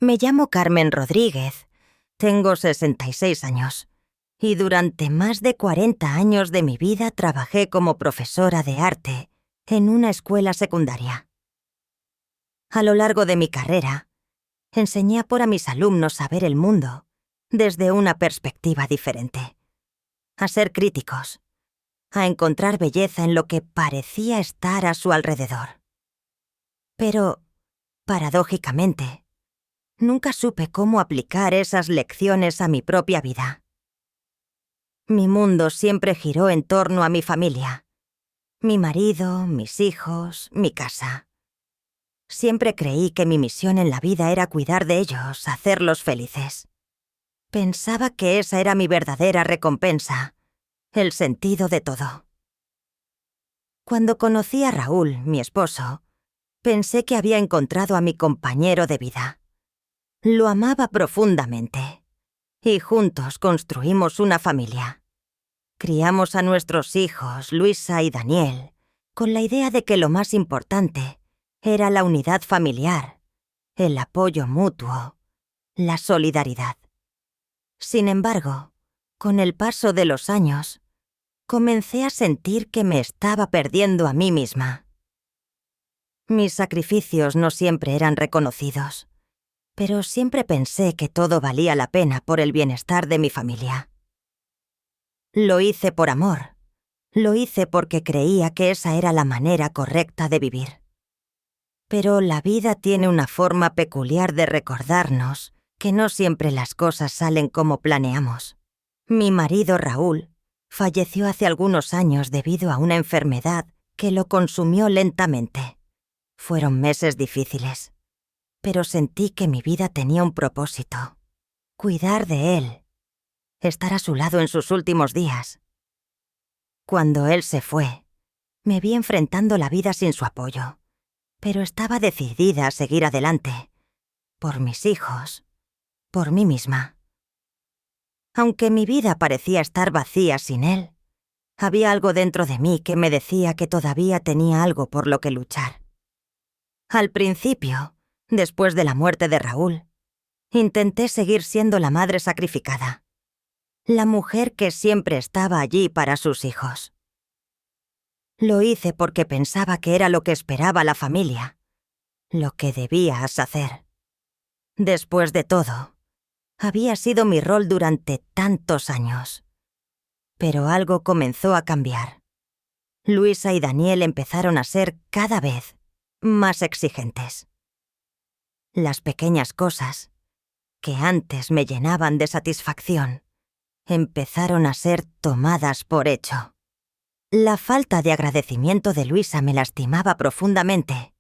Me llamo Carmen Rodríguez, tengo 66 años y durante más de 40 años de mi vida trabajé como profesora de arte en una escuela secundaria. A lo largo de mi carrera, enseñé a mis alumnos a ver el mundo desde una perspectiva diferente, a ser críticos, a encontrar belleza en lo que parecía estar a su alrededor. Pero, paradójicamente, nunca supe cómo aplicar esas lecciones a mi propia vida. Mi mundo siempre giró en torno a mi familia, mi marido, mis hijos, mi casa. Siempre creí que mi misión en la vida era cuidar de ellos, hacerlos felices. Pensaba que esa era mi verdadera recompensa, el sentido de todo. Cuando conocí a Raúl, mi esposo, pensé que había encontrado a mi compañero de vida. Lo amaba profundamente, y juntos construimos una familia. Criamos a nuestros hijos, Luisa y Daniel, con la idea de que lo más importante era la unidad familiar, el apoyo mutuo, la solidaridad. Sin embargo, con el paso de los años, comencé a sentir que me estaba perdiendo a mí misma. Mis sacrificios no siempre eran reconocidos, pero siempre pensé que todo valía la pena por el bienestar de mi familia. Lo hice por amor. Lo hice porque creía que esa era la manera correcta de vivir. Pero la vida tiene una forma peculiar de recordarnos que no siempre las cosas salen como planeamos. Mi marido Raúl falleció hace algunos años debido a una enfermedad que lo consumió lentamente. Fueron meses difíciles, pero sentí que mi vida tenía un propósito: cuidar de él, estar a su lado en sus últimos días. Cuando él se fue, me vi enfrentando la vida sin su apoyo, pero estaba decidida a seguir adelante, por mis hijos, por mí misma. Aunque mi vida parecía estar vacía sin él, había algo dentro de mí que me decía que todavía tenía algo por lo que luchar. Al principio, después de la muerte de Raúl, intenté seguir siendo la madre sacrificada, la mujer que siempre estaba allí para sus hijos. Lo hice porque pensaba que era lo que esperaba la familia, lo que debías hacer. Después de todo, había sido mi rol durante tantos años. Pero algo comenzó a cambiar. Luisa y Daniel empezaron a ser cada vez más exigentes. Las pequeñas cosas, que antes me llenaban de satisfacción, empezaron a ser tomadas por hecho. La falta de agradecimiento de Luisa me lastimaba profundamente,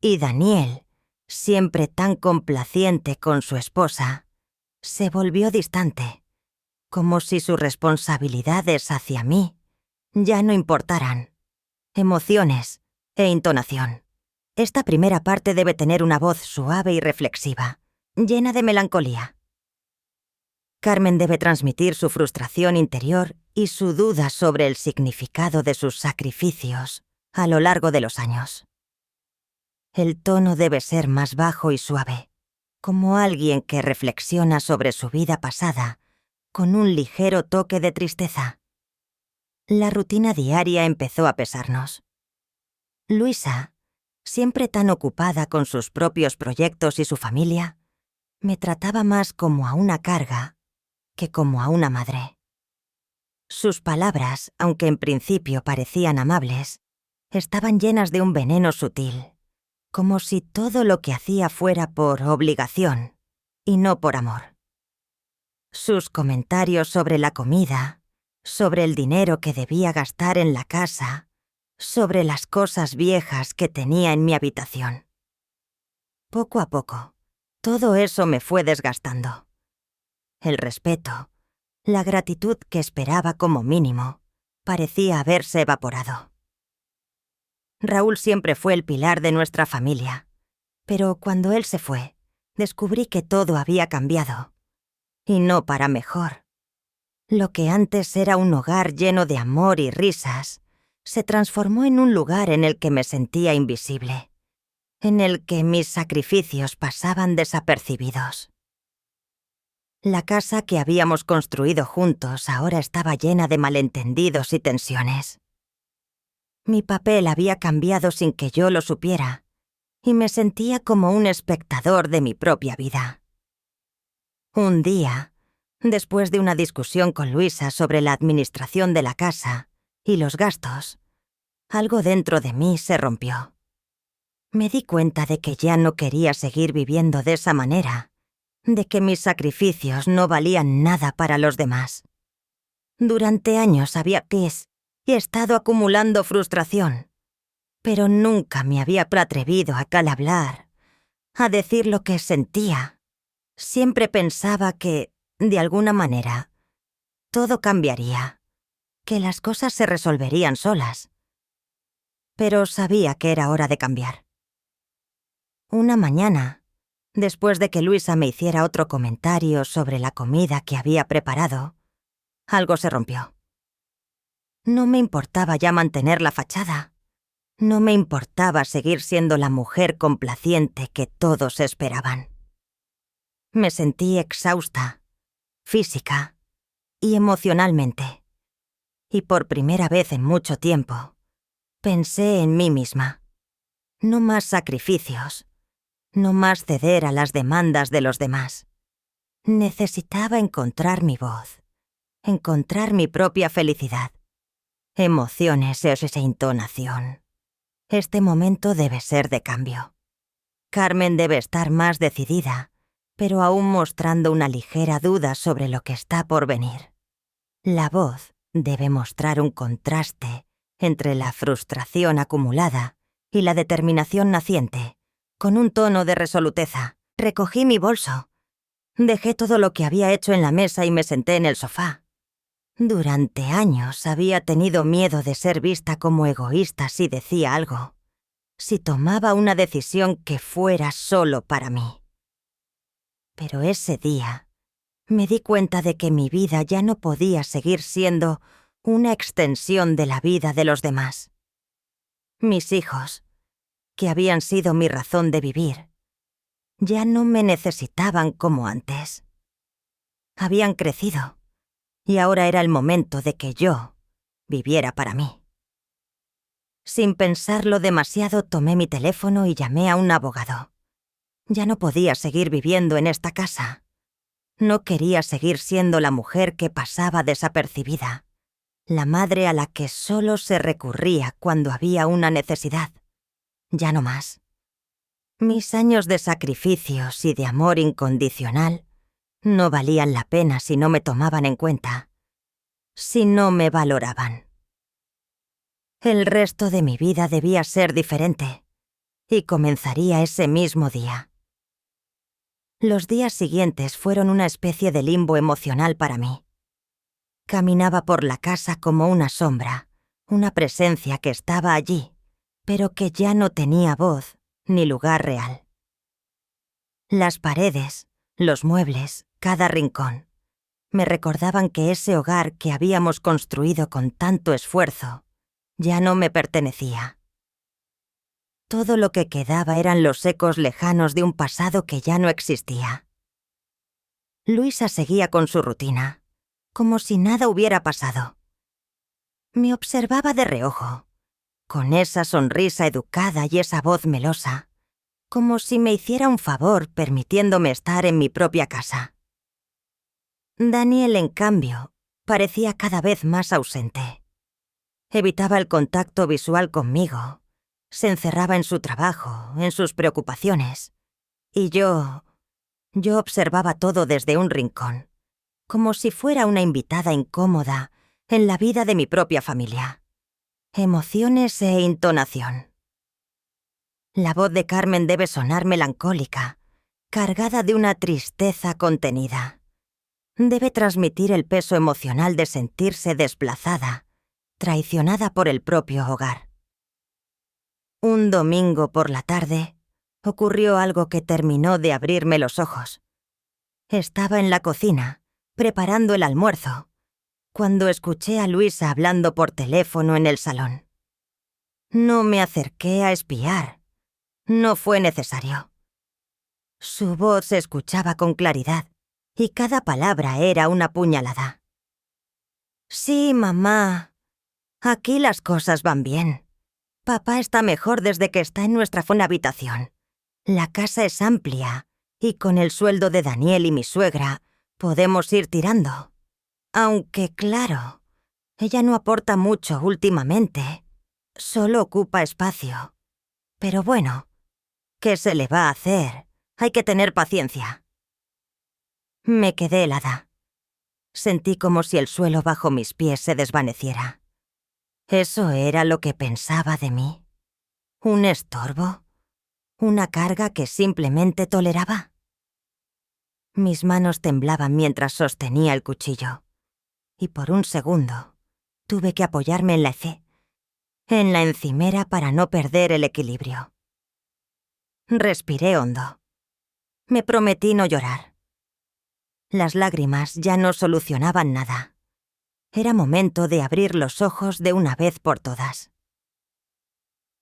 y Daniel, siempre tan complaciente con su esposa, se volvió distante, como si sus responsabilidades hacia mí ya no importaran. Emociones e intonación. Esta primera parte debe tener una voz suave y reflexiva, llena de melancolía. Carmen debe transmitir su frustración interior y su duda sobre el significado de sus sacrificios a lo largo de los años. El tono debe ser más bajo y suave, como alguien que reflexiona sobre su vida pasada con un ligero toque de tristeza. La rutina diaria empezó a pesarnos. Luisa, siempre tan ocupada con sus propios proyectos y su familia, me trataba más como a una carga que como a una madre. Sus palabras, aunque en principio parecían amables, estaban llenas de un veneno sutil, como si todo lo que hacía fuera por obligación y no por amor. Sus comentarios sobre la comida, sobre el dinero que debía gastar en la casa, sobre las cosas viejas que tenía en mi habitación. Poco a poco, todo eso me fue desgastando. El respeto, la gratitud que esperaba como mínimo, parecía haberse evaporado. Raúl siempre fue el pilar de nuestra familia, pero cuando él se fue, descubrí que todo había cambiado, y no para mejor. Lo que antes era un hogar lleno de amor y risas, se transformó en un lugar en el que me sentía invisible, en el que mis sacrificios pasaban desapercibidos. La casa que habíamos construido juntos ahora estaba llena de malentendidos y tensiones. Mi papel había cambiado sin que yo lo supiera, y me sentía como un espectador de mi propia vida. Un día, después de una discusión con Luisa sobre la administración de la casa y los gastos, algo dentro de mí se rompió. Me di cuenta de que ya no quería seguir viviendo de esa manera, de que mis sacrificios no valían nada para los demás. Durante años había y he estado acumulando frustración, pero nunca me había atrevido a hablar, a decir lo que sentía. Siempre pensaba que, de alguna manera, todo cambiaría, que las cosas se resolverían solas. Pero sabía que era hora de cambiar. Una mañana, después de que Luisa me hiciera otro comentario sobre la comida que había preparado, algo se rompió. No me importaba ya mantener la fachada. No me importaba seguir siendo la mujer complaciente que todos esperaban. Me sentí exhausta, física y emocionalmente. Y por primera vez en mucho tiempo, pensé en mí misma. No más sacrificios, no más ceder a las demandas de los demás. Necesitaba encontrar mi voz, encontrar mi propia felicidad. Emociones esa entonación. Este momento debe ser de cambio. Carmen debe estar más decidida, pero aún mostrando una ligera duda sobre lo que está por venir. La voz debe mostrar un contraste entre la frustración acumulada y la determinación naciente. Con un tono de resoluteza, recogí mi bolso. Dejé todo lo que había hecho en la mesa y me senté en el sofá. Durante años había tenido miedo de ser vista como egoísta si decía algo, si tomaba una decisión que fuera solo para mí. Pero ese día me di cuenta de que mi vida ya no podía seguir siendo una extensión de la vida de los demás. Mis hijos, que habían sido mi razón de vivir, ya no me necesitaban como antes. Habían crecido. Y ahora era el momento de que yo viviera para mí. Sin pensarlo demasiado, tomé mi teléfono y llamé a un abogado. Ya no podía seguir viviendo en esta casa. No quería seguir siendo la mujer que pasaba desapercibida, la madre a la que solo se recurría cuando había una necesidad. Ya no más. Mis años de sacrificios y de amor incondicional no valían la pena si no me tomaban en cuenta, si no me valoraban. El resto de mi vida debía ser diferente, y comenzaría ese mismo día. Los días siguientes fueron una especie de limbo emocional para mí. Caminaba por la casa como una sombra, una presencia que estaba allí, pero que ya no tenía voz ni lugar real. Las paredes, los muebles, cada rincón, me recordaban que ese hogar que habíamos construido con tanto esfuerzo ya no me pertenecía. Todo lo que quedaba eran los ecos lejanos de un pasado que ya no existía. Luisa seguía con su rutina, como si nada hubiera pasado. Me observaba de reojo, con esa sonrisa educada y esa voz melosa, como si me hiciera un favor permitiéndome estar en mi propia casa. Daniel, en cambio, parecía cada vez más ausente. Evitaba el contacto visual conmigo, se encerraba en su trabajo, en sus preocupaciones, y yo observaba todo desde un rincón, como si fuera una invitada incómoda en la vida de mi propia familia. Emociones e intonación. La voz de Carmen debe sonar melancólica, cargada de una tristeza contenida. Debe transmitir el peso emocional de sentirse desplazada, traicionada por el propio hogar. Un domingo por la tarde, ocurrió algo que terminó de abrirme los ojos. Estaba en la cocina, preparando el almuerzo, cuando escuché a Luisa hablando por teléfono en el salón. No me acerqué a espiar. No fue necesario. Su voz se escuchaba con claridad, y cada palabra era una puñalada. Sí, mamá. Aquí las cosas van bien. Papá está mejor desde que está en nuestra habitación. La casa es amplia, y con el sueldo de Daniel y mi suegra, podemos ir tirando. Aunque, claro, ella no aporta mucho últimamente. Solo ocupa espacio. Pero bueno, ¿qué se le va a hacer? Hay que tener paciencia. Me quedé helada. Sentí como si el suelo bajo mis pies se desvaneciera. ¿Eso era lo que pensaba de mí? ¿Un estorbo? ¿Una carga que simplemente toleraba? Mis manos temblaban mientras sostenía el cuchillo. Y por un segundo, tuve que apoyarme en la encimera para no perder el equilibrio. Respiré hondo. Me prometí no llorar. Las lágrimas ya no solucionaban nada. Era momento de abrir los ojos de una vez por todas.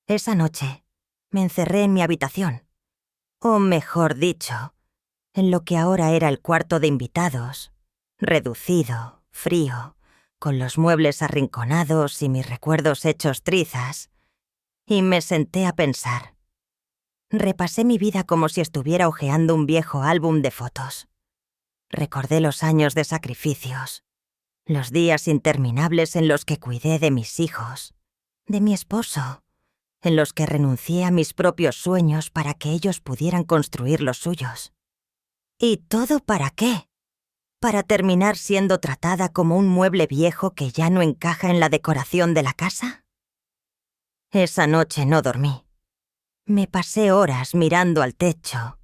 Esa noche, me encerré en mi habitación. O mejor dicho, en lo que ahora era el cuarto de invitados, reducido, frío, con los muebles arrinconados y mis recuerdos hechos trizas, y me senté a pensar. Repasé mi vida como si estuviera hojeando un viejo álbum de fotos. Recordé los años de sacrificios, los días interminables en los que cuidé de mis hijos, de mi esposo, en los que renuncié a mis propios sueños para que ellos pudieran construir los suyos. ¿Y todo para qué? ¿Para terminar siendo tratada como un mueble viejo que ya no encaja en la decoración de la casa? Esa noche no dormí. Me pasé horas mirando al techo,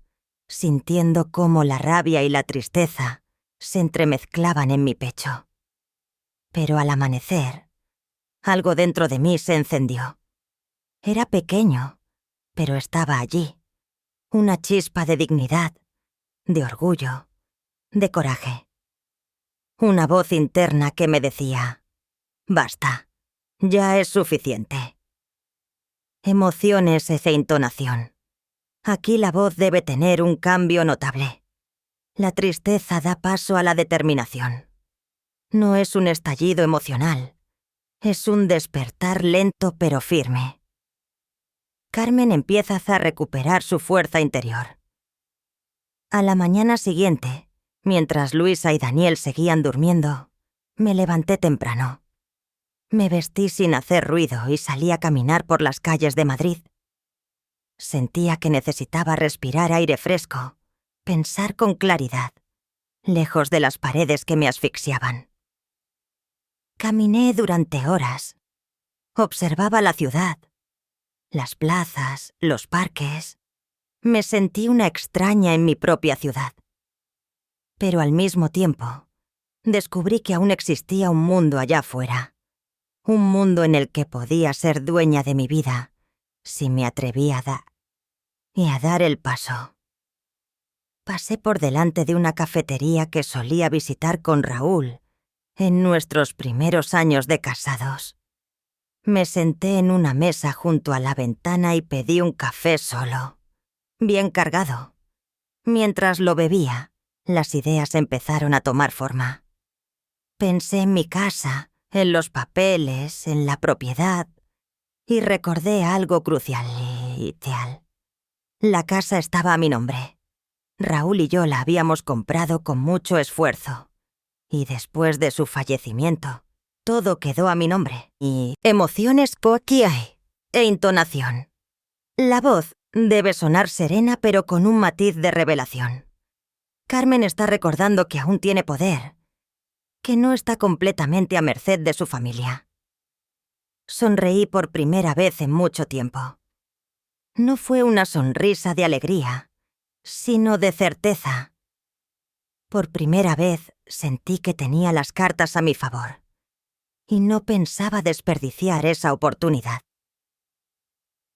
sintiendo cómo la rabia y la tristeza se entremezclaban en mi pecho. Pero al amanecer, algo dentro de mí se encendió. Era pequeño, pero estaba allí. Una chispa de dignidad, de orgullo, de coraje. Una voz interna que me decía: «Basta, ya es suficiente». Emociones e entonación. Aquí la voz debe tener un cambio notable. La tristeza da paso a la determinación. No es un estallido emocional, es un despertar lento pero firme. Carmen empieza a recuperar su fuerza interior. A la mañana siguiente, mientras Luisa y Daniel seguían durmiendo, me levanté temprano. Me vestí sin hacer ruido y salí a caminar por las calles de Madrid. Sentía que necesitaba respirar aire fresco, pensar con claridad, lejos de las paredes que me asfixiaban. Caminé durante horas. Observaba la ciudad, las plazas, los parques. Me sentí una extraña en mi propia ciudad. Pero al mismo tiempo, descubrí que aún existía un mundo allá afuera. Un mundo en el que podía ser dueña de mi vida si me atrevía a dar el paso. Pasé por delante de una cafetería que solía visitar con Raúl en nuestros primeros años de casados. Me senté en una mesa junto a la ventana y pedí un café solo, bien cargado. Mientras lo bebía, las ideas empezaron a tomar forma. Pensé en mi casa, en los papeles, en la propiedad, y recordé algo crucial y tal. La casa estaba a mi nombre. Raúl y yo la habíamos comprado con mucho esfuerzo. Y después de su fallecimiento, todo quedó a mi nombre. Y emociones hay, e intonación. La voz debe sonar serena pero con un matiz de revelación. Carmen está recordando que aún tiene poder, que no está completamente a merced de su familia. Sonreí por primera vez en mucho tiempo. No fue una sonrisa de alegría, sino de certeza. Por primera vez sentí que tenía las cartas a mi favor, y no pensaba desperdiciar esa oportunidad.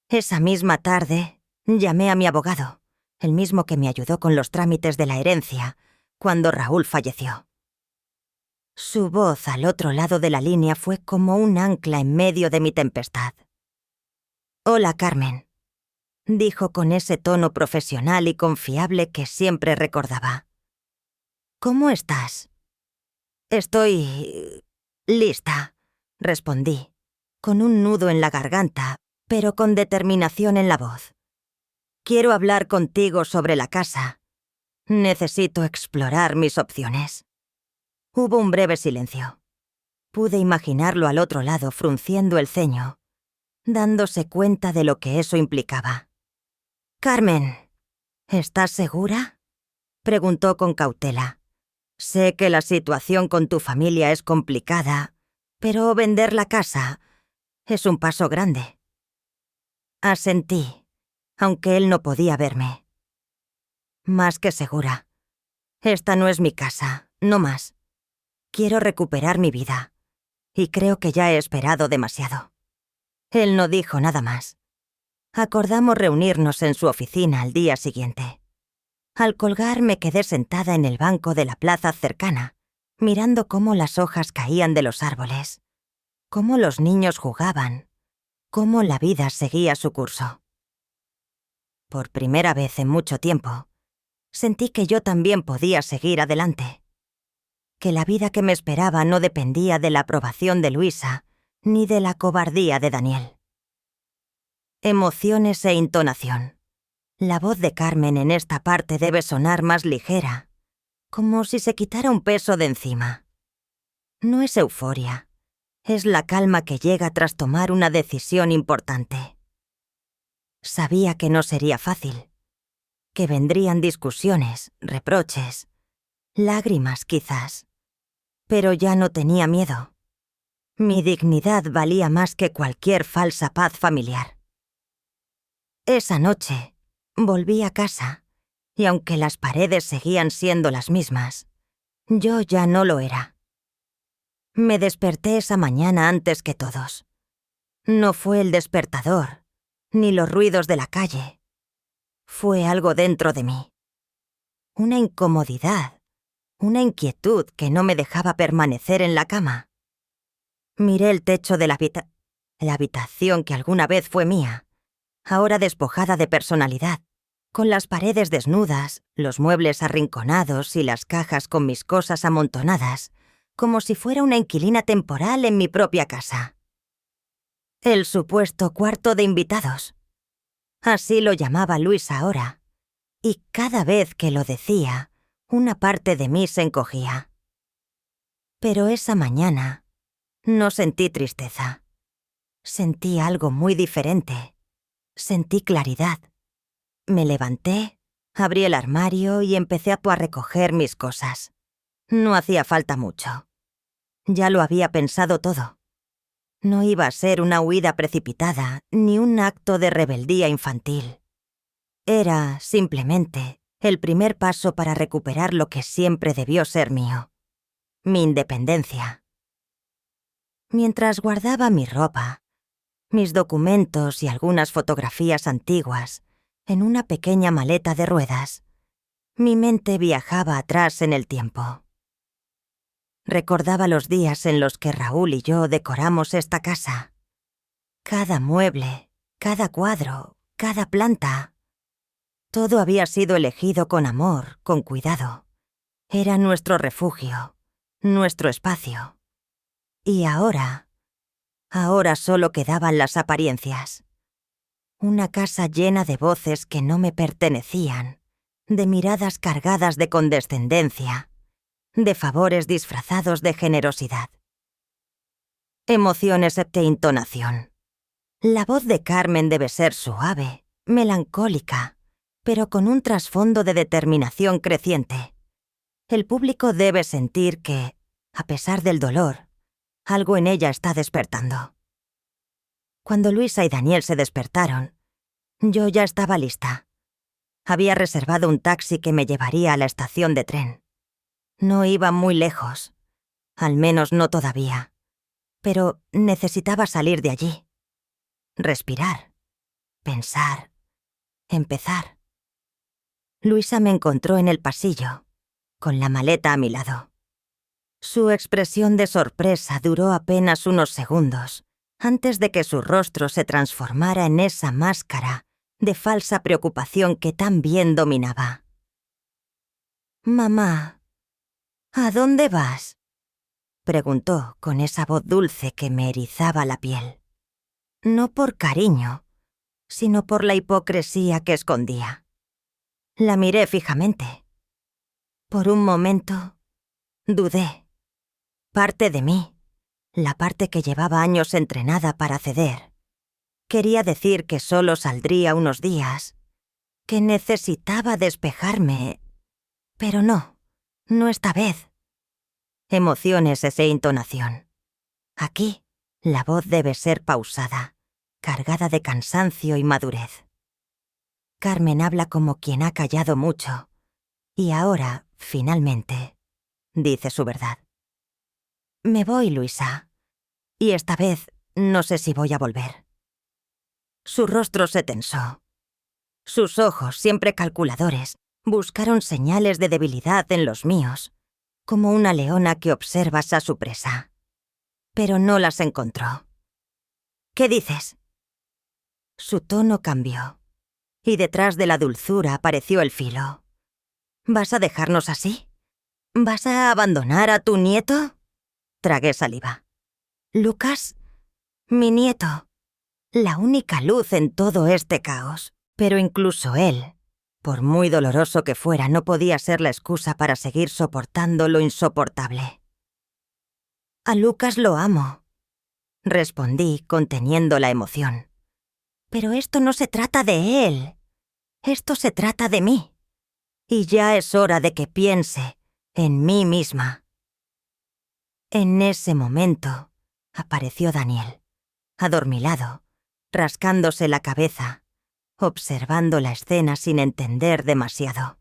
Esa misma tarde, llamé a mi abogado, el mismo que me ayudó con los trámites de la herencia, cuando Raúl falleció. Su voz al otro lado de la línea fue como un ancla en medio de mi tempestad. «Hola, Carmen. dijo con ese tono profesional y confiable que siempre recordaba. «¿Cómo estás?» «Estoy... lista», respondí, con un nudo en la garganta, pero con determinación en la voz. «Quiero hablar contigo sobre la casa. Necesito explorar mis opciones». Hubo un breve silencio. Pude imaginarlo al otro lado frunciendo el ceño, dándose cuenta de lo que eso implicaba. «Carmen, ¿estás segura?», preguntó con cautela. «Sé que la situación con tu familia es complicada, pero vender la casa es un paso grande». Asentí, aunque él no podía verme. «Más que segura. Esta no es mi casa, no más. Quiero recuperar mi vida, y creo que ya he esperado demasiado». Él no dijo nada más. Acordamos reunirnos en su oficina al día siguiente. Al colgar me quedé sentada en el banco de la plaza cercana, mirando cómo las hojas caían de los árboles, cómo los niños jugaban, cómo la vida seguía su curso. Por primera vez en mucho tiempo, sentí que yo también podía seguir adelante, que la vida que me esperaba no dependía de la aprobación de Luisa ni de la cobardía de Daniel. Emociones e intonación. La voz de Carmen en esta parte debe sonar más ligera, como si se quitara un peso de encima. No es euforia, es la calma que llega tras tomar una decisión importante. Sabía que no sería fácil, que vendrían discusiones, reproches, lágrimas quizás, pero ya no tenía miedo. Mi dignidad valía más que cualquier falsa paz familiar. Esa noche volví a casa, y aunque las paredes seguían siendo las mismas, yo ya no lo era. Me desperté esa mañana antes que todos. No fue el despertador, ni los ruidos de la calle. Fue algo dentro de mí. Una incomodidad, una inquietud que no me dejaba permanecer en la cama. Miré el techo de la habitación que alguna vez fue mía, ahora despojada de personalidad, con las paredes desnudas, los muebles arrinconados y las cajas con mis cosas amontonadas, como si fuera una inquilina temporal en mi propia casa. El supuesto cuarto de invitados. Así lo llamaba Luis ahora, y cada vez que lo decía, una parte de mí se encogía. Pero esa mañana no sentí tristeza. Sentí algo muy diferente. Sentí claridad. Me levanté, abrí el armario y empecé a recoger mis cosas. No hacía falta mucho. Ya lo había pensado todo. No iba a ser una huida precipitada ni un acto de rebeldía infantil. Era, simplemente, el primer paso para recuperar lo que siempre debió ser mío: mi independencia. Mientras guardaba mi ropa, mis documentos y algunas fotografías antiguas en una pequeña maleta de ruedas, mi mente viajaba atrás en el tiempo. Recordaba los días en los que Raúl y yo decoramos esta casa. Cada mueble, cada cuadro, cada planta. Todo había sido elegido con amor, con cuidado. Era nuestro refugio, nuestro espacio. Y ahora solo quedaban las apariencias. Una casa llena de voces que no me pertenecían, de miradas cargadas de condescendencia, de favores disfrazados de generosidad. Emociones e intonación. La voz de Carmen debe ser suave, melancólica, pero con un trasfondo de determinación creciente. El público debe sentir que, a pesar del dolor, algo en ella está despertando. Cuando Luisa y Daniel se despertaron, yo ya estaba lista. Había reservado un taxi que me llevaría a la estación de tren. No iba muy lejos, al menos no todavía, pero necesitaba salir de allí. Respirar, pensar, empezar. Luisa me encontró en el pasillo, con la maleta a mi lado. Su expresión de sorpresa duró apenas unos segundos, antes de que su rostro se transformara en esa máscara de falsa preocupación que tan bien dominaba. «Mamá, ¿a dónde vas?», preguntó con esa voz dulce que me erizaba la piel. No por cariño, sino por la hipocresía que escondía. La miré fijamente. Por un momento, dudé. Parte de mí, la parte que llevaba años entrenada para ceder, quería decir que solo saldría unos días, que necesitaba despejarme, pero no esta vez. Emociones esa entonación. Aquí, la voz debe ser pausada, cargada de cansancio y madurez. Carmen habla como quien ha callado mucho, y ahora, finalmente, dice su verdad. Me voy, Luisa, y esta vez no sé si voy a volver. Su rostro se tensó. Sus ojos, siempre calculadores, buscaron señales de debilidad en los míos, como una leona que observas a su presa. Pero no las encontró. ¿Qué dices? Su tono cambió, y detrás de la dulzura apareció el filo. ¿Vas a dejarnos así? ¿Vas a abandonar a tu nieto? Tragué saliva. Lucas, mi nieto, la única luz en todo este caos. Pero incluso él, por muy doloroso que fuera, no podía ser la excusa para seguir soportando lo insoportable. A Lucas lo amo, respondí conteniendo la emoción. Pero esto no se trata de él. Esto se trata de mí. Y ya es hora de que piense en mí misma. En ese momento apareció Daniel, adormilado, rascándose la cabeza, observando la escena sin entender demasiado.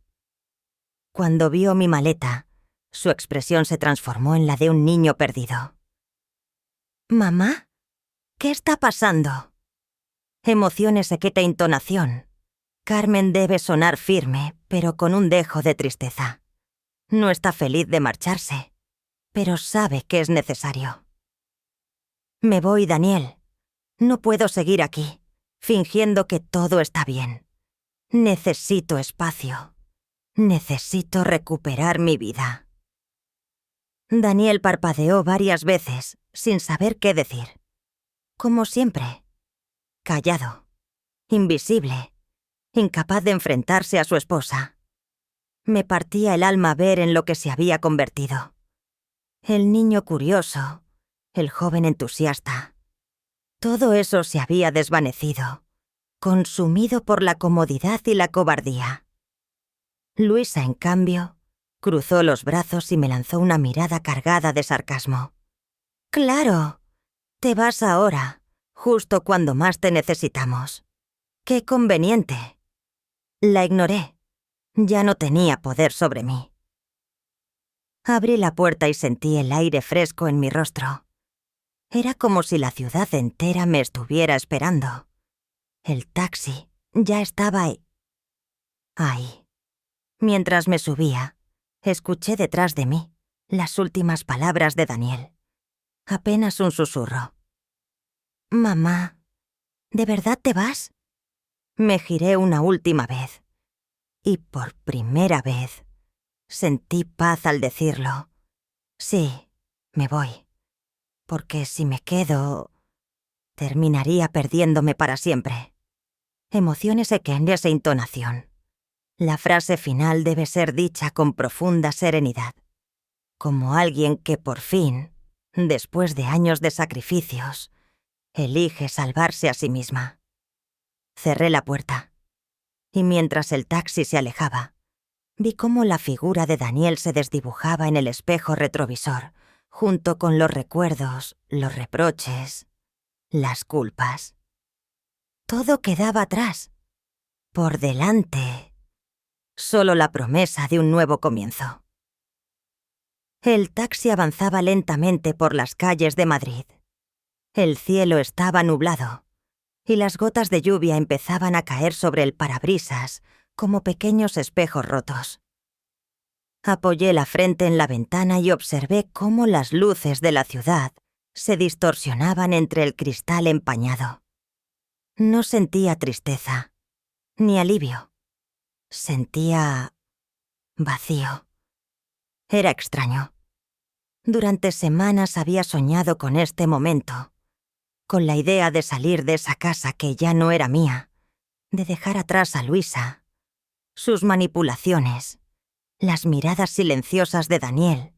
Cuando vio mi maleta, su expresión se transformó en la de un niño perdido. «¿Mamá? ¿Qué está pasando?» Emociones sequeta intonación. Carmen debe sonar firme, pero con un dejo de tristeza. No está feliz de marcharse, pero sabe que es necesario. Me voy, Daniel. No puedo seguir aquí, fingiendo que todo está bien. Necesito espacio. Necesito recuperar mi vida. Daniel parpadeó varias veces, sin saber qué decir. Como siempre. Callado. Invisible. Incapaz de enfrentarse a su esposa. Me partía el alma ver en lo que se había convertido. El niño curioso, el joven entusiasta. Todo eso se había desvanecido, consumido por la comodidad y la cobardía. Luisa, en cambio, cruzó los brazos y me lanzó una mirada cargada de sarcasmo. «Claro, te vas ahora, justo cuando más te necesitamos. ¡Qué conveniente!». La ignoré. Ya no tenía poder sobre mí. Abrí la puerta y sentí el aire fresco en mi rostro. Era como si la ciudad entera me estuviera esperando. El taxi ya estaba ahí. Ahí. Mientras me subía, escuché detrás de mí las últimas palabras de Daniel. Apenas un susurro. «Mamá, ¿de verdad te vas?». Me giré una última vez. Y por primera vez sentí paz al decirlo. Sí, me voy. Porque si me quedo, terminaría perdiéndome para siempre. Emociones sequendes e intonación. La frase final debe ser dicha con profunda serenidad. Como alguien que por fin, después de años de sacrificios, elige salvarse a sí misma. Cerré la puerta. Y mientras el taxi se alejaba, vi cómo la figura de Daniel se desdibujaba en el espejo retrovisor, junto con los recuerdos, los reproches, las culpas. Todo quedaba atrás. Por delante, solo la promesa de un nuevo comienzo. El taxi avanzaba lentamente por las calles de Madrid. El cielo estaba nublado, y las gotas de lluvia empezaban a caer sobre el parabrisas como pequeños espejos rotos. Apoyé la frente en la ventana y observé cómo las luces de la ciudad se distorsionaban entre el cristal empañado. No sentía tristeza, ni alivio. Sentía vacío. Era extraño. Durante semanas había soñado con este momento, con la idea de salir de esa casa que ya no era mía, de dejar atrás a Luisa, sus manipulaciones, las miradas silenciosas de Daniel,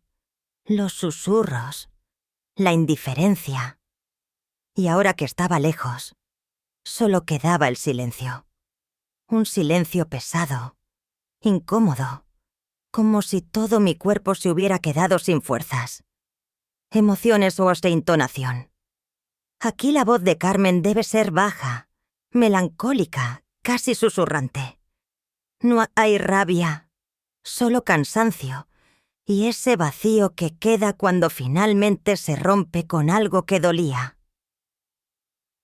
los susurros, la indiferencia. Y ahora que estaba lejos, solo quedaba el silencio. Un silencio pesado, incómodo, como si todo mi cuerpo se hubiera quedado sin fuerzas. Emociones o hasta entonación. Aquí la voz de Carmen debe ser baja, melancólica, casi susurrante. No hay rabia, solo cansancio, y ese vacío que queda cuando finalmente se rompe con algo que dolía.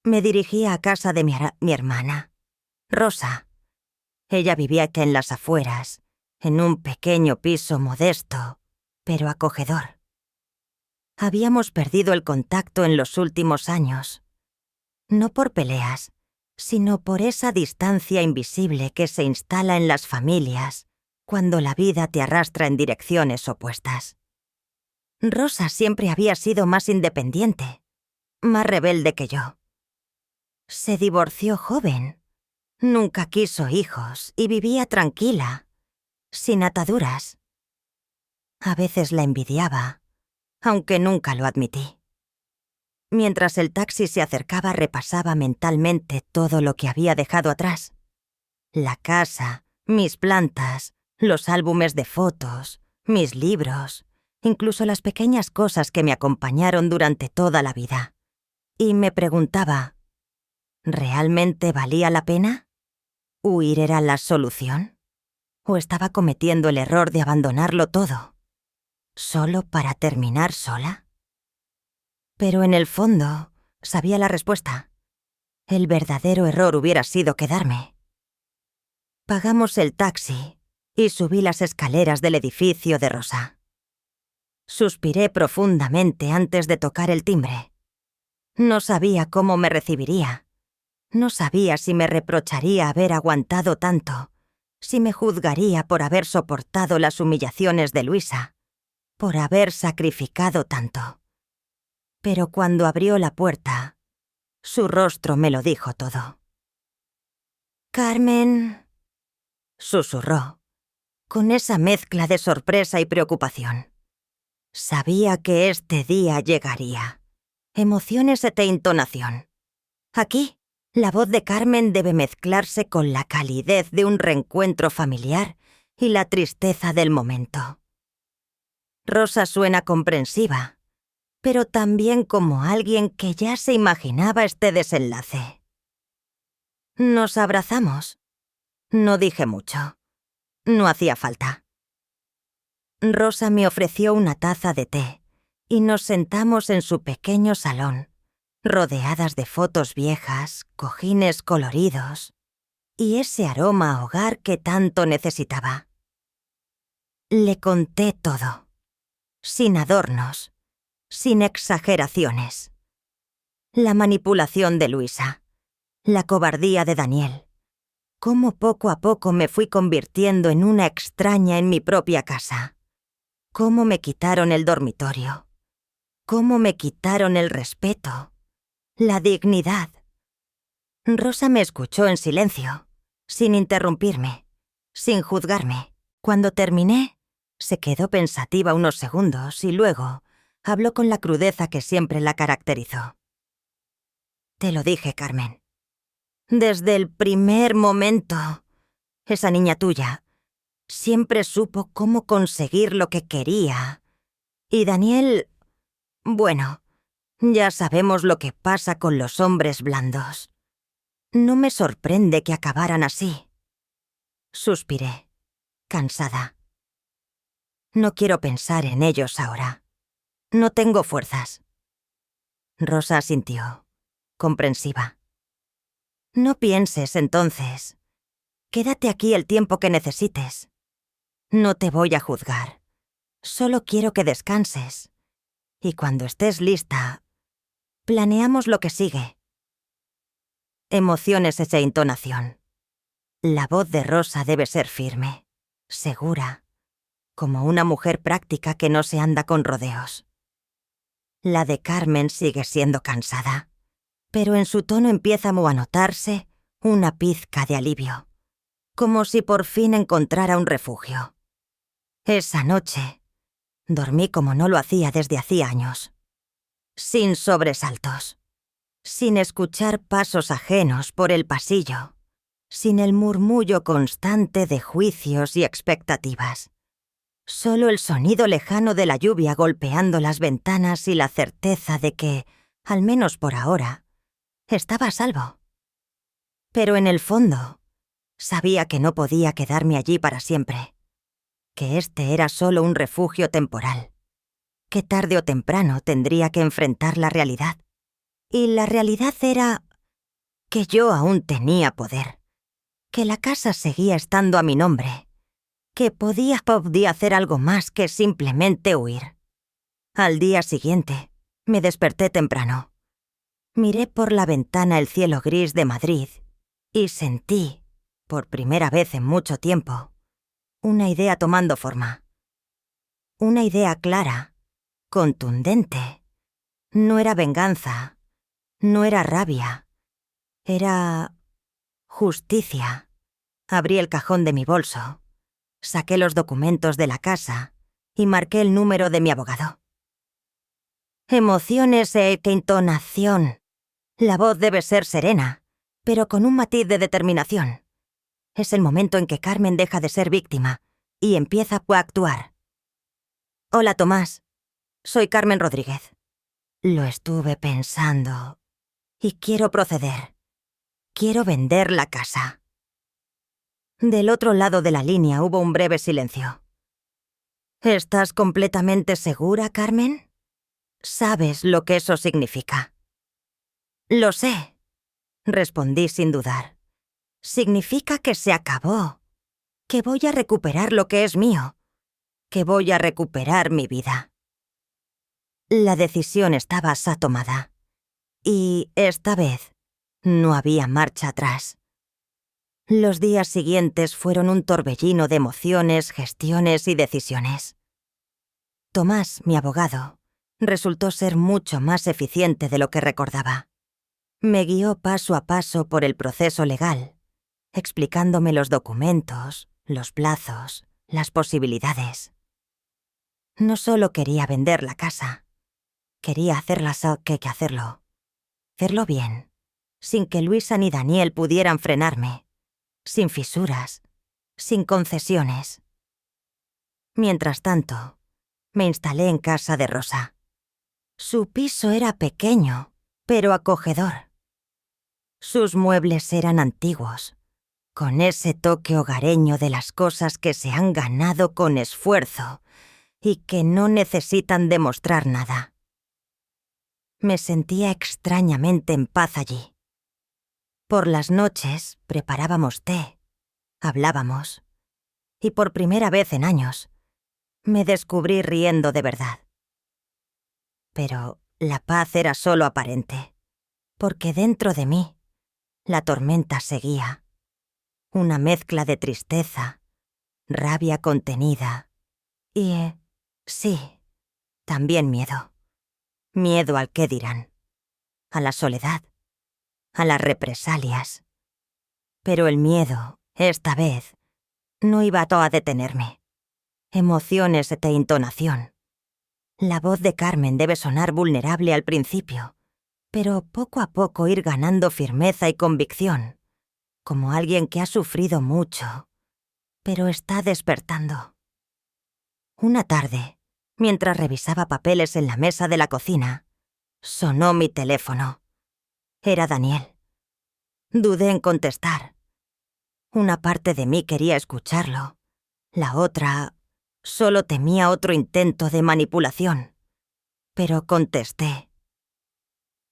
Me dirigí a casa de mi hermana, Rosa. Ella vivía aquí en las afueras, en un pequeño piso modesto, pero acogedor. Habíamos perdido el contacto en los últimos años. No por peleas, sino por esa distancia invisible que se instala en las familias cuando la vida te arrastra en direcciones opuestas. Rosa siempre había sido más independiente, más rebelde que yo. Se divorció joven, nunca quiso hijos y vivía tranquila, sin ataduras. A veces la envidiaba, aunque nunca lo admití. Mientras el taxi se acercaba, repasaba mentalmente todo lo que había dejado atrás. La casa, mis plantas, los álbumes de fotos, mis libros, incluso las pequeñas cosas que me acompañaron durante toda la vida. Y me preguntaba, ¿realmente valía la pena? ¿Huir era la solución? ¿O estaba cometiendo el error de abandonarlo todo, solo para terminar sola? Pero en el fondo, sabía la respuesta. El verdadero error hubiera sido quedarme. Pagamos el taxi y subí las escaleras del edificio de Rosa. Suspiré profundamente antes de tocar el timbre. No sabía cómo me recibiría. No sabía si me reprocharía haber aguantado tanto, si me juzgaría por haber soportado las humillaciones de Luisa, por haber sacrificado tanto. Pero cuando abrió la puerta, su rostro me lo dijo todo. «Carmen», susurró, con esa mezcla de sorpresa y preocupación. Sabía que este día llegaría. Emociones e entonación. Aquí, la voz de Carmen debe mezclarse con la calidez de un reencuentro familiar y la tristeza del momento. Rosa suena comprensiva, pero también como alguien que ya se imaginaba este desenlace. Nos abrazamos. No dije mucho. No hacía falta. Rosa me ofreció una taza de té y nos sentamos en su pequeño salón, rodeadas de fotos viejas, cojines coloridos y ese aroma a hogar que tanto necesitaba. Le conté todo, sin adornos, sin exageraciones. La manipulación de Luisa, la cobardía de Daniel, cómo poco a poco me fui convirtiendo en una extraña en mi propia casa, cómo me quitaron el dormitorio, cómo me quitaron el respeto, la dignidad. Rosa me escuchó en silencio, sin interrumpirme, sin juzgarme. Cuando terminé, se quedó pensativa unos segundos y luego habló con la crudeza que siempre la caracterizó. Te lo dije, Carmen. Desde el primer momento, esa niña tuya siempre supo cómo conseguir lo que quería. Y Daniel, bueno, ya sabemos lo que pasa con los hombres blandos. No me sorprende que acabaran así. Suspiré, cansada. No quiero pensar en ellos ahora. No tengo fuerzas. Rosa asintió, comprensiva. No pienses entonces. Quédate aquí el tiempo que necesites. No te voy a juzgar. Solo quiero que descanses. Y cuando estés lista, planeamos lo que sigue. Emociones esa entonación. La voz de Rosa debe ser firme, segura, como una mujer práctica que no se anda con rodeos. La de Carmen sigue siendo cansada, pero en su tono empieza a notarse una pizca de alivio, como si por fin encontrara un refugio. Esa noche dormí como no lo hacía desde hacía años, sin sobresaltos, sin escuchar pasos ajenos por el pasillo, sin el murmullo constante de juicios y expectativas. Solo el sonido lejano de la lluvia golpeando las ventanas y la certeza de que, al menos por ahora, estaba a salvo. Pero en el fondo, sabía que no podía quedarme allí para siempre, que este era solo un refugio temporal, que tarde o temprano tendría que enfrentar la realidad. Y la realidad era que yo aún tenía poder, que la casa seguía estando a mi nombre, que podía hacer algo más que simplemente huir. Al día siguiente, me desperté temprano. Miré por la ventana el cielo gris de Madrid y sentí, por primera vez en mucho tiempo, una idea tomando forma. Una idea clara, contundente. No era venganza, no era rabia, era justicia. Abrí el cajón de mi bolso, saqué los documentos de la casa y marqué el número de mi abogado. Emociones e entonación. La voz debe ser serena, pero con un matiz de determinación. Es el momento en que Carmen deja de ser víctima y empieza a actuar. Hola, Tomás. Soy Carmen Rodríguez. Lo estuve pensando y quiero proceder. Quiero vender la casa. Del otro lado de la línea hubo un breve silencio. ¿Estás completamente segura, Carmen? ¿Sabes lo que eso significa? Lo sé, respondí sin dudar. Significa que se acabó, que voy a recuperar lo que es mío, que voy a recuperar mi vida. La decisión estaba tomada, y esta vez no había marcha atrás. Los días siguientes fueron un torbellino de emociones, gestiones y decisiones. Tomás, mi abogado, resultó ser mucho más eficiente de lo que recordaba. Me guió paso a paso por el proceso legal, explicándome los documentos, los plazos, las posibilidades. No solo quería vender la casa, quería hacerlo bien, sin que Luisa ni Daniel pudieran frenarme, sin fisuras, sin concesiones. Mientras tanto, me instalé en casa de Rosa. Su piso era pequeño, pero acogedor. Sus muebles eran antiguos, con ese toque hogareño de las cosas que se han ganado con esfuerzo y que no necesitan demostrar nada. Me sentía extrañamente en paz allí. Por las noches preparábamos té, hablábamos, y por primera vez en años me descubrí riendo de verdad. Pero la paz era solo aparente, porque dentro de mí la tormenta seguía. Una mezcla de tristeza, rabia contenida y, sí, también miedo. Miedo al qué dirán, a la soledad, a las represalias. Pero el miedo, esta vez, no iba a detenerme. Emociones de intonación. La voz de Carmen debe sonar vulnerable al principio, pero poco a poco ir ganando firmeza y convicción, como alguien que ha sufrido mucho, pero está despertando. Una tarde, mientras revisaba papeles en la mesa de la cocina, sonó mi teléfono. Era Daniel. Dudé en contestar. Una parte de mí quería escucharlo, la otra solo temía otro intento de manipulación. Pero contesté.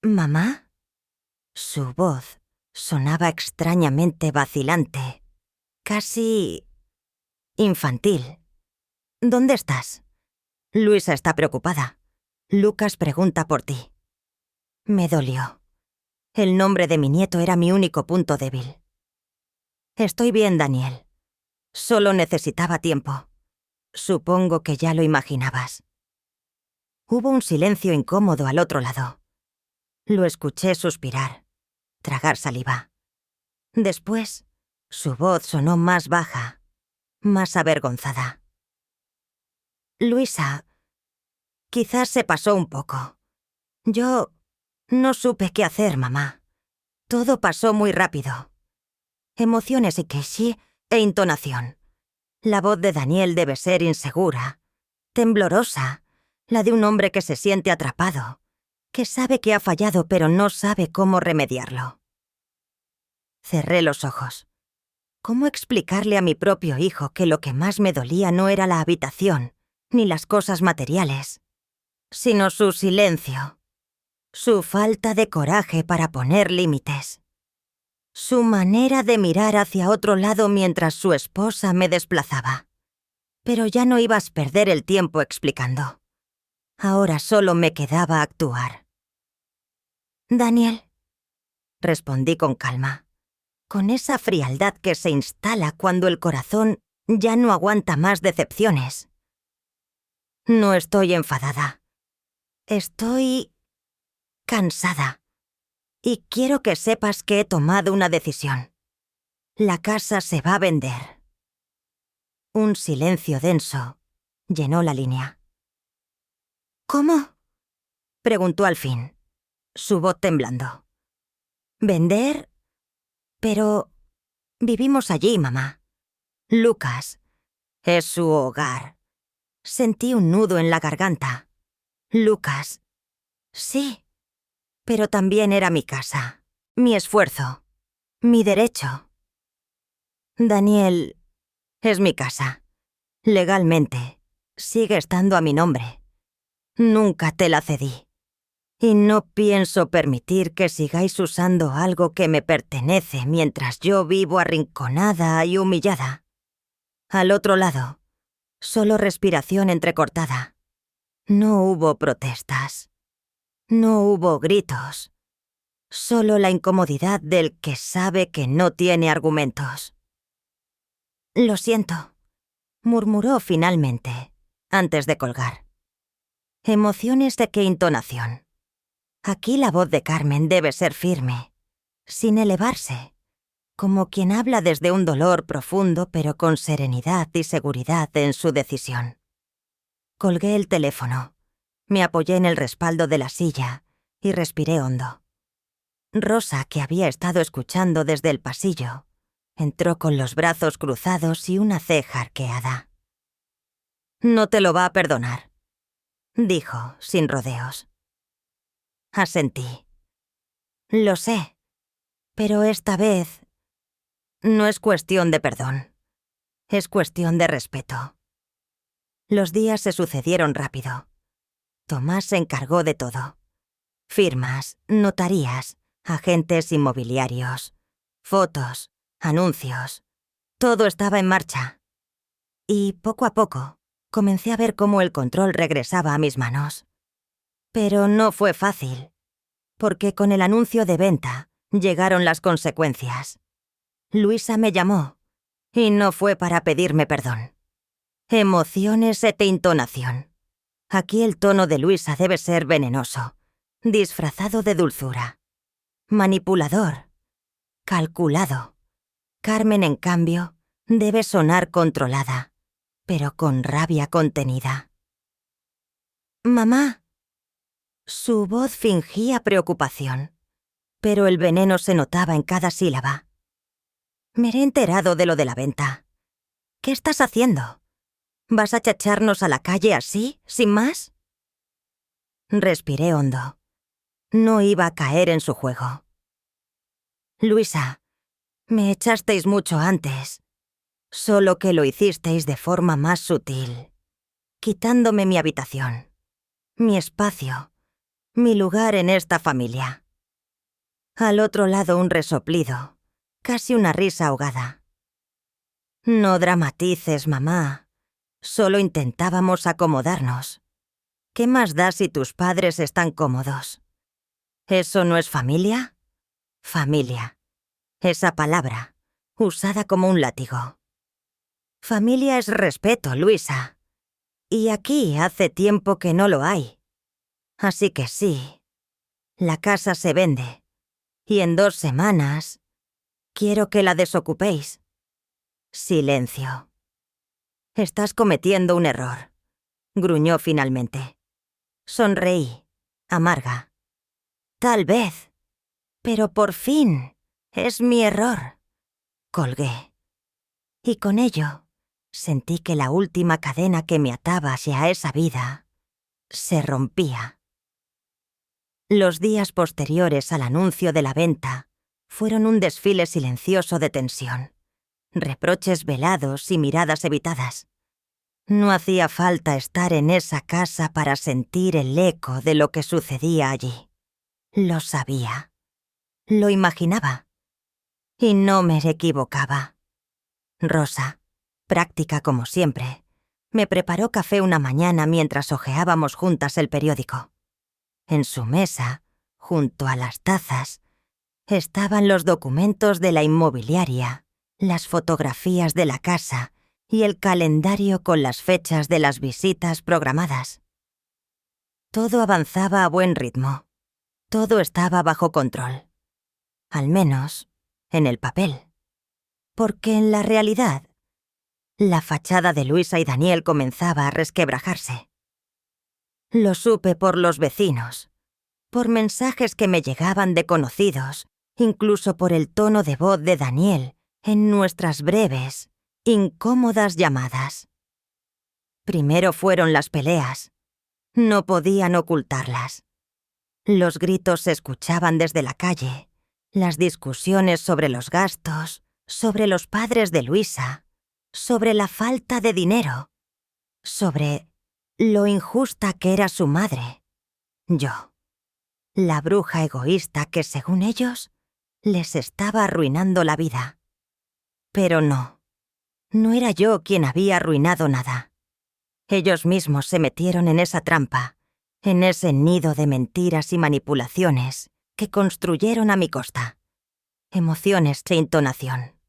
¿Mamá? Su voz sonaba extrañamente vacilante, casi infantil. ¿Dónde estás? Luisa está preocupada. Lucas pregunta por ti. Me dolió. El nombre de mi nieto era mi único punto débil. Estoy bien, Daniel. Solo necesitaba tiempo. Supongo que ya lo imaginabas. Hubo un silencio incómodo al otro lado. Lo escuché suspirar, tragar saliva. Después, su voz sonó más baja, más avergonzada. Luisa, quizás se pasó un poco. Yo no supe qué hacer, mamá. Todo pasó muy rápido. Emociones y Keishi e intonación. La voz de Daniel debe ser insegura, temblorosa, la de un hombre que se siente atrapado, que sabe que ha fallado pero no sabe cómo remediarlo. Cerré los ojos. ¿Cómo explicarle a mi propio hijo que lo que más me dolía no era la habitación, ni las cosas materiales, sino su silencio, su falta de coraje para poner límites, su manera de mirar hacia otro lado mientras su esposa me desplazaba? Pero ya no ibas a perder el tiempo explicando. Ahora solo me quedaba actuar. Daniel, respondí con calma, con esa frialdad que se instala cuando el corazón ya no aguanta más decepciones. No estoy enfadada. Estoy cansada. Y quiero que sepas que he tomado una decisión. La casa se va a vender. Un silencio denso llenó la línea. ¿Cómo?, preguntó al fin, su voz temblando. ¿Vender? Pero vivimos allí, mamá. Lucas es su hogar. Sentí un nudo en la garganta. Lucas. Sí, pero también era mi casa, mi esfuerzo, mi derecho. Daniel, es mi casa. Legalmente, sigue estando a mi nombre. Nunca te la cedí. Y no pienso permitir que sigáis usando algo que me pertenece mientras yo vivo arrinconada y humillada. Al otro lado, solo respiración entrecortada. No hubo protestas. No hubo gritos. Solo la incomodidad del que sabe que no tiene argumentos. Lo siento, murmuró finalmente, antes de colgar. Emociones de qué intonación. Aquí la voz de Carmen debe ser firme, sin elevarse, como quien habla desde un dolor profundo pero con serenidad y seguridad en su decisión. Colgué el teléfono, me apoyé en el respaldo de la silla y respiré hondo. Rosa, que había estado escuchando desde el pasillo, entró con los brazos cruzados y una ceja arqueada. «No te lo va a perdonar», dijo, sin rodeos. Asentí. «Lo sé, pero esta vez no es cuestión de perdón, es cuestión de respeto». Los días se sucedieron rápido. Tomás se encargó de todo. Firmas, notarías, agentes inmobiliarios, fotos, anuncios. Todo estaba en marcha. Y poco a poco comencé a ver cómo el control regresaba a mis manos. Pero no fue fácil, porque con el anuncio de venta llegaron las consecuencias. Luisa me llamó, y no fue para pedirme perdón. Emociones e intonación. Aquí el tono de Luisa debe ser venenoso, disfrazado de dulzura. Manipulador. Calculado. Carmen, en cambio, debe sonar controlada, pero con rabia contenida. «Mamá». Su voz fingía preocupación, pero el veneno se notaba en cada sílaba. «Me he enterado de lo de la venta. ¿Qué estás haciendo? ¿Vas a chacharnos a la calle así, sin más?» Respiré hondo. No iba a caer en su juego. «Luisa, me echasteis mucho antes, solo que lo hicisteis de forma más sutil, quitándome mi habitación, mi espacio, mi lugar en esta familia». Al otro lado un resoplido, casi una risa ahogada. «No dramatices, mamá. Solo intentábamos acomodarnos. ¿Qué más da si tus padres están cómodos? ¿Eso no es familia? Familia. Esa palabra, usada como un látigo. Familia es respeto, Luisa. Y aquí hace tiempo que no lo hay. Así que sí, la casa se vende. Y en 2 semanas quiero que la desocupéis. Silencio. Estás cometiendo un error, gruñó finalmente. Sonreí, amarga. Tal vez, pero por fin es mi error. Colgué. Y con ello, sentí que la última cadena que me ataba hacia esa vida se rompía. Los días posteriores al anuncio de la venta fueron un desfile silencioso de tensión, reproches velados y miradas evitadas. No hacía falta estar en esa casa para sentir el eco de lo que sucedía allí. Lo sabía. Lo imaginaba. Y no me equivocaba. Rosa, práctica como siempre, me preparó café una mañana mientras hojeábamos juntas el periódico. En su mesa, junto a las tazas, estaban los documentos de la inmobiliaria, las fotografías de la casa y el calendario con las fechas de las visitas programadas. Todo avanzaba a buen ritmo. Todo estaba bajo control. Al menos, en el papel. Porque en la realidad, la fachada de Luisa y Daniel comenzaba a resquebrajarse. Lo supe por los vecinos, por mensajes que me llegaban de conocidos, incluso por el tono de voz de Daniel en nuestras breves, incómodas llamadas. Primero fueron las peleas. No podían ocultarlas. Los gritos se escuchaban desde la calle, las discusiones sobre los gastos, sobre los padres de Luisa, sobre la falta de dinero, sobre lo injusta que era su madre. Yo, la bruja egoísta que, según ellos, les estaba arruinando la vida. Pero no era yo quien había arruinado nada. Ellos mismos se metieron en esa trampa, en ese nido de mentiras y manipulaciones que construyeron a mi costa. Emociones e intonación.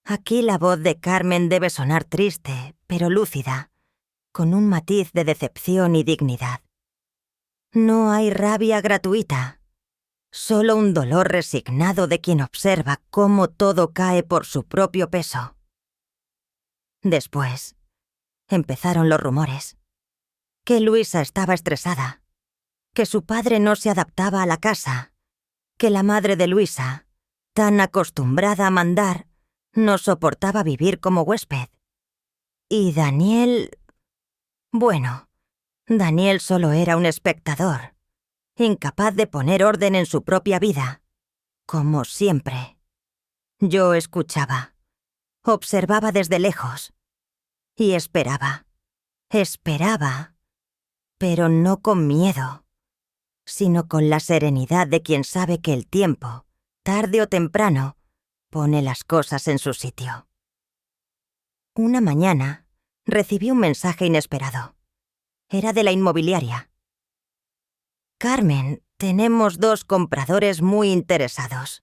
Aquí la voz de Carmen debe sonar triste, pero lúcida, con un matiz de decepción y dignidad. No hay rabia gratuita, solo un dolor resignado de quien observa cómo todo cae por su propio peso. Después, empezaron los rumores. Que Luisa estaba estresada, que su padre no se adaptaba a la casa, que la madre de Luisa, tan acostumbrada a mandar, no soportaba vivir como huésped. Y Daniel... Bueno, Daniel solo era un espectador, incapaz de poner orden en su propia vida, como siempre. Yo escuchaba, observaba desde lejos, y esperaba, pero no con miedo, sino con la serenidad de quien sabe que el tiempo, tarde o temprano, pone las cosas en su sitio. Una mañana, recibí un mensaje inesperado. Era de la inmobiliaria. Carmen, tenemos 2 compradores muy interesados.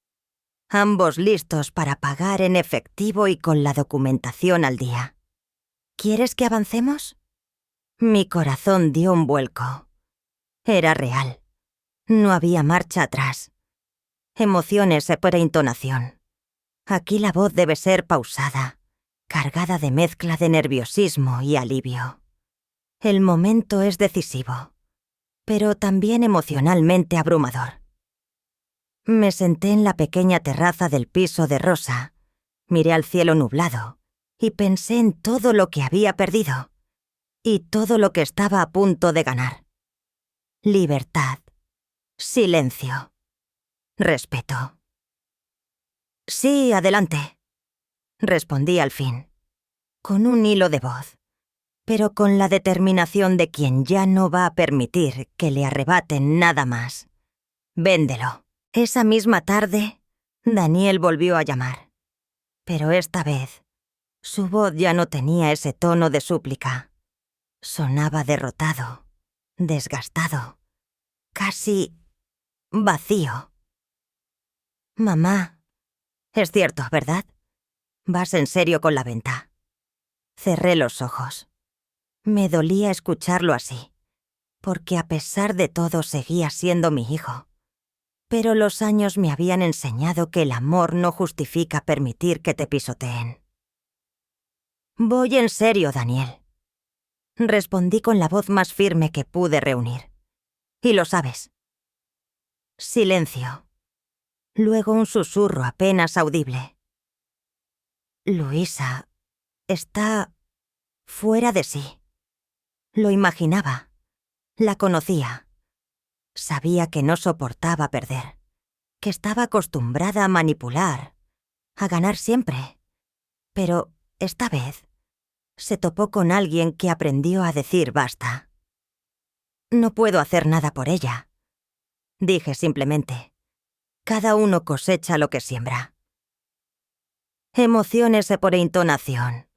Ambos listos para pagar en efectivo y con la documentación al día. ¿Quieres que avancemos? Mi corazón dio un vuelco. Era real. No había marcha atrás. Emociones por intonación. Aquí la voz debe ser pausada, cargada de mezcla de nerviosismo y alivio. El momento es decisivo, pero también emocionalmente abrumador. Me senté en la pequeña terraza del piso de Rosa, miré al cielo nublado y pensé en todo lo que había perdido y todo lo que estaba a punto de ganar. Libertad, silencio, respeto. Sí, adelante, respondí al fin, con un hilo de voz, pero con la determinación de quien ya no va a permitir que le arrebaten nada más. Véndelo. Esa misma tarde, Daniel volvió a llamar, pero esta vez, su voz ya no tenía ese tono de súplica. Sonaba derrotado, desgastado, casi vacío. Mamá, es cierto, ¿verdad? ¿Vas en serio con la venta? Cerré los ojos. Me dolía escucharlo así, porque a pesar de todo seguía siendo mi hijo. Pero los años me habían enseñado que el amor no justifica permitir que te pisoteen. Voy en serio, Daniel. Respondí con la voz más firme que pude reunir. Y lo sabes. Silencio. Luego un susurro apenas audible. Luisa está fuera de sí. Lo imaginaba. La conocía. Sabía que no soportaba perder, que estaba acostumbrada a manipular, a ganar siempre. Pero esta vez se topó con alguien que aprendió a decir basta. No puedo hacer nada por ella, dije simplemente. Cada uno cosecha lo que siembra. Emociónese por intonación.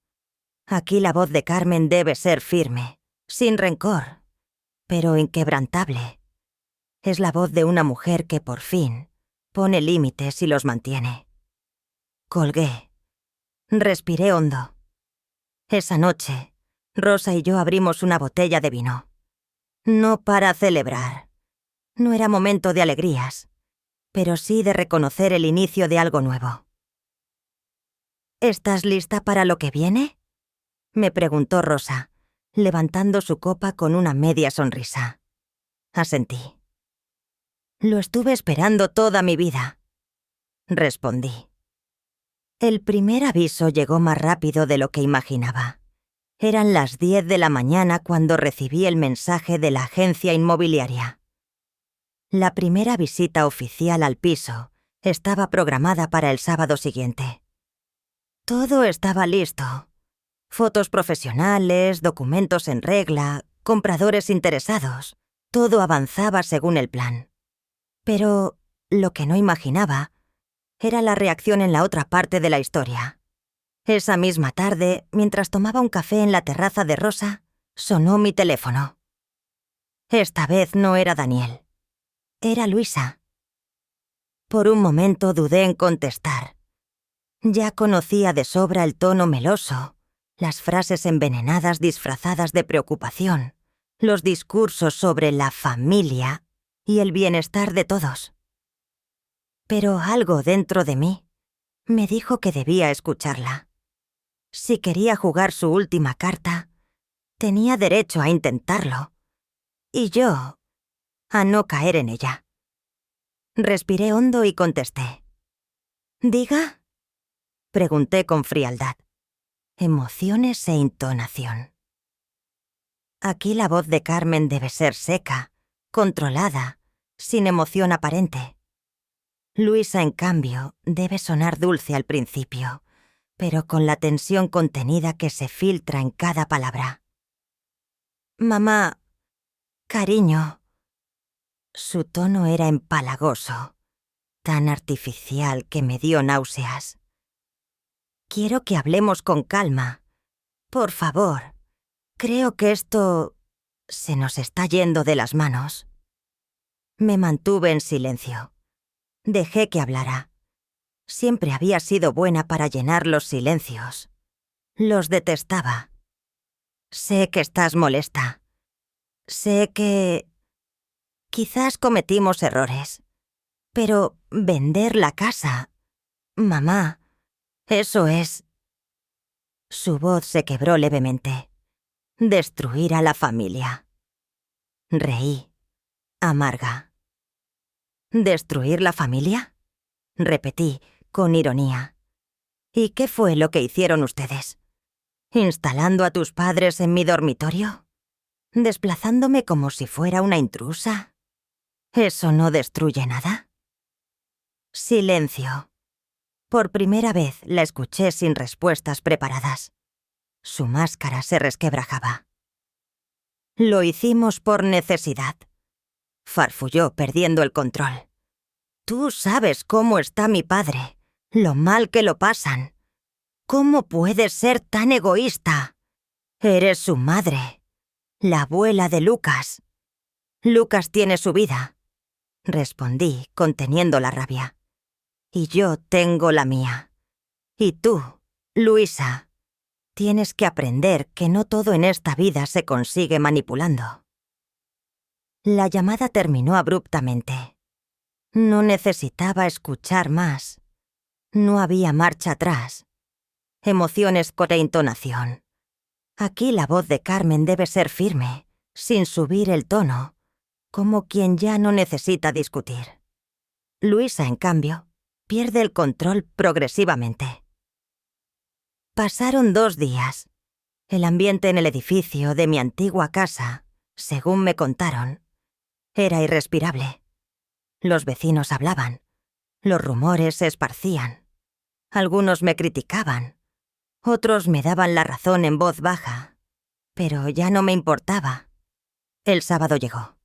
Aquí la voz de Carmen debe ser firme, sin rencor, pero inquebrantable. Es la voz de una mujer que por fin pone límites y los mantiene. Colgué. Respiré hondo. Esa noche, Rosa y yo abrimos una botella de vino. No para celebrar. No era momento de alegrías, pero sí de reconocer el inicio de algo nuevo. ¿Estás lista para lo que viene?, me preguntó Rosa, levantando su copa con una media sonrisa. Asentí. Lo estuve esperando toda mi vida, respondí. El primer aviso llegó más rápido de lo que imaginaba. Eran las 10 de la mañana cuando recibí el mensaje de la agencia inmobiliaria. La primera visita oficial al piso estaba programada para el sábado siguiente. Todo estaba listo. Fotos profesionales, documentos en regla, compradores interesados. Todo avanzaba según el plan. Pero lo que no imaginaba era la reacción en la otra parte de la historia. Esa misma tarde, mientras tomaba un café en la terraza de Rosa, sonó mi teléfono. Esta vez no era Daniel. Era Luisa. Por un momento dudé en contestar. Ya conocía de sobra el tono meloso, las frases envenenadas disfrazadas de preocupación, los discursos sobre la familia y el bienestar de todos. Pero algo dentro de mí me dijo que debía escucharla. Si quería jugar su última carta, tenía derecho a intentarlo. Y yo, a no caer en ella. Respiré hondo y contesté. ¿Diga? Pregunté con frialdad. Emociones e intonación. Aquí la voz de Carmen debe ser seca, controlada, sin emoción aparente. Luisa, en cambio, debe sonar dulce al principio, pero con la tensión contenida que se filtra en cada palabra. Mamá, cariño. Su tono era empalagoso, tan artificial que me dio náuseas. Quiero que hablemos con calma. Por favor. Creo que esto se nos está yendo de las manos. Me mantuve en silencio. Dejé que hablara. Siempre había sido buena para llenar los silencios. Los detestaba. Sé que estás molesta. Sé que quizás cometimos errores. Pero vender la casa... Mamá, eso es... Su voz se quebró levemente. Destruir a la familia. Reí, amarga. ¿Destruir la familia?, repetí, con ironía. ¿Y qué fue lo que hicieron ustedes? ¿Instalando a tus padres en mi dormitorio? ¿Desplazándome como si fuera una intrusa? ¿Eso no destruye nada? Silencio. Por primera vez la escuché sin respuestas preparadas. Su máscara se resquebrajaba. Lo hicimos por necesidad, farfulló perdiendo el control. Tú sabes cómo está mi padre, lo mal que lo pasan. ¿Cómo puedes ser tan egoísta? Eres su madre, la abuela de Lucas. Lucas tiene su vida, respondí, conteniendo la rabia. Y yo tengo la mía. Y tú Luisa, tienes que aprender que no todo en esta vida se consigue manipulando. La llamada terminó abruptamente. No necesitaba escuchar más. No había marcha atrás. Emociones con entonación. Aquí la voz de Carmen debe ser firme, sin subir el tono, como quien ya no necesita discutir. Luisa, en cambio, pierde el control progresivamente. Pasaron 2 días. El ambiente en el edificio de mi antigua casa, según me contaron, era irrespirable. Los vecinos hablaban, los rumores se esparcían. Algunos me criticaban, otros me daban la razón en voz baja, pero ya no me importaba. El sábado llegó.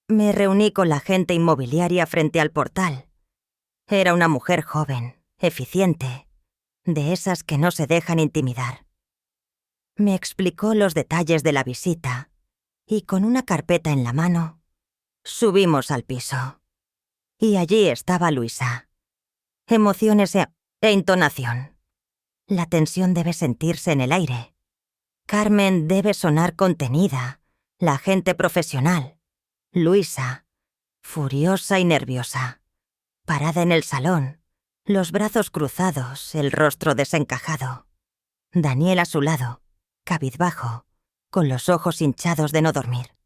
Me reuní con la agente inmobiliaria frente al portal. Era una mujer joven, eficiente, de esas que no se dejan intimidar. Me explicó los detalles de la visita y con una carpeta en la mano, subimos al piso. Y allí estaba Luisa. Emociones e entonación. La tensión debe sentirse en el aire. Carmen debe sonar contenida, la agente profesional. Luisa, furiosa y nerviosa, parada en el salón, los brazos cruzados, el rostro desencajado. Daniel a su lado, cabizbajo, con los ojos hinchados de no dormir.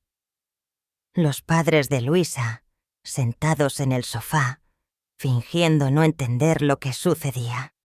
Los padres de Luisa, sentados en el sofá, fingiendo no entender lo que sucedía.